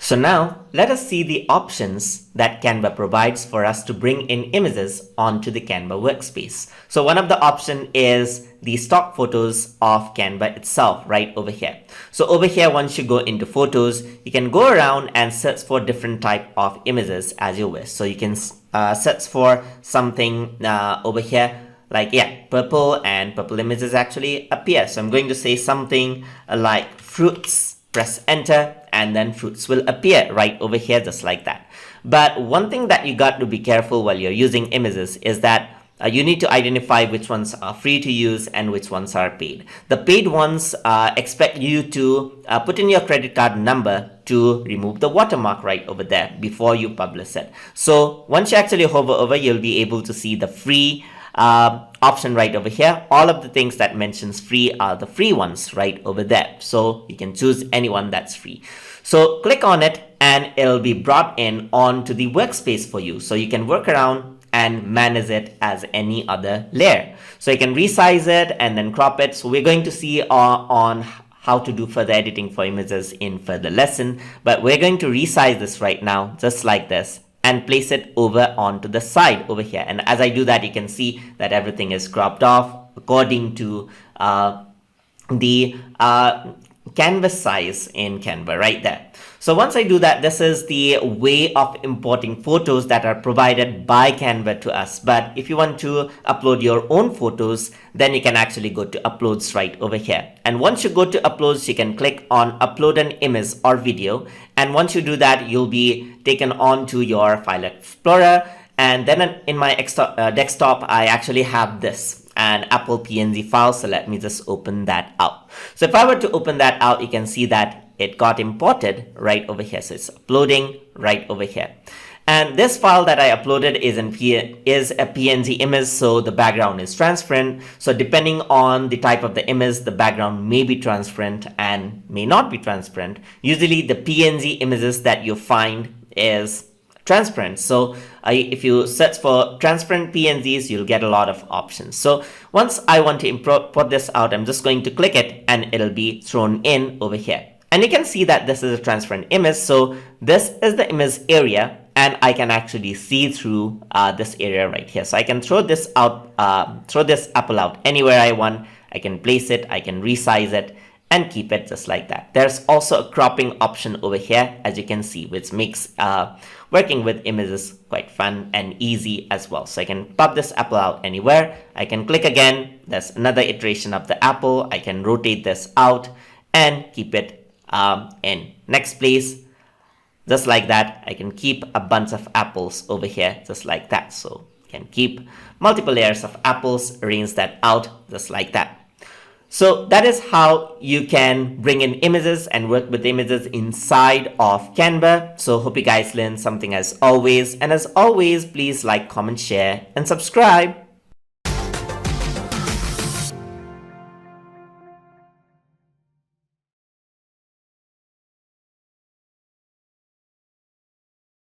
So now let us see the options that Canva provides for us to bring in images onto the Canva workspace. So one of the options is the stock photos of Canva itself right over here. So over here, once you go into photos, you can go around and search for different type of images as you wish. So you can search for something over here like, purple, and purple images actually appear. So I'm going to say something like fruits, press enter, and then fruits will appear right over here just like that. But one thing that you got to be careful while you're using images is that you need to identify which ones are free to use and which ones are paid. The paid ones expect you to put in your credit card number to remove the watermark right over there before you publish it. So once you actually hover over, you'll be able to see the free option right over here. All of the things that mentions free are the free ones right over there. So you can choose any one that's free. So click on it and it'll be brought in onto the workspace for you. So you can work around and manage it as any other layer. So you can resize it and then crop it. So we're going to see on how to do further editing for images in further lesson, but we're going to resize this right now just like this and place it over onto the side over here. And as I do that, you can see that everything is cropped off according to the canvas size in Canva right there. So once I do that, this is the way of importing photos that are provided by Canva to us. But if you want to upload your own photos, then you can actually go to uploads right over here. And once you go to uploads, you can click on upload an image or video. And once you do that, you'll be taken on to your file explorer. And then in my desktop, I actually have this, an Apple PNG file. So let me just open that out. So if I were to open that out, you can see that it got imported right over here. So it's uploading right over here. And this file that I uploaded is a PNG image, so the background is transparent. So depending on the type of the image, the background may be transparent and may not be transparent. Usually the PNG images that you find is transparent. So if you search for transparent PNGs, you'll get a lot of options. So once I want to import this out, I'm just going to click it and it'll be thrown in over here. And you can see that this is a transparent image. So this is the image area and I can actually see through this area right here. So I can throw this out, throw this apple out anywhere I want. I can place it, I can resize it and keep it just like that. There's also a cropping option over here, as you can see, which makes working with images quite fun and easy as well. So I can pop this apple out anywhere. I can click again. There's another iteration of the apple. I can rotate this out and keep it in next place just like that. I can keep a bunch of apples over here just like that. So you can keep multiple layers of apples, arrange that out just like that. So that is how you can bring in images and work with images inside of Canva. So hope you guys learned something as always. And as always, please like, comment, share and subscribe.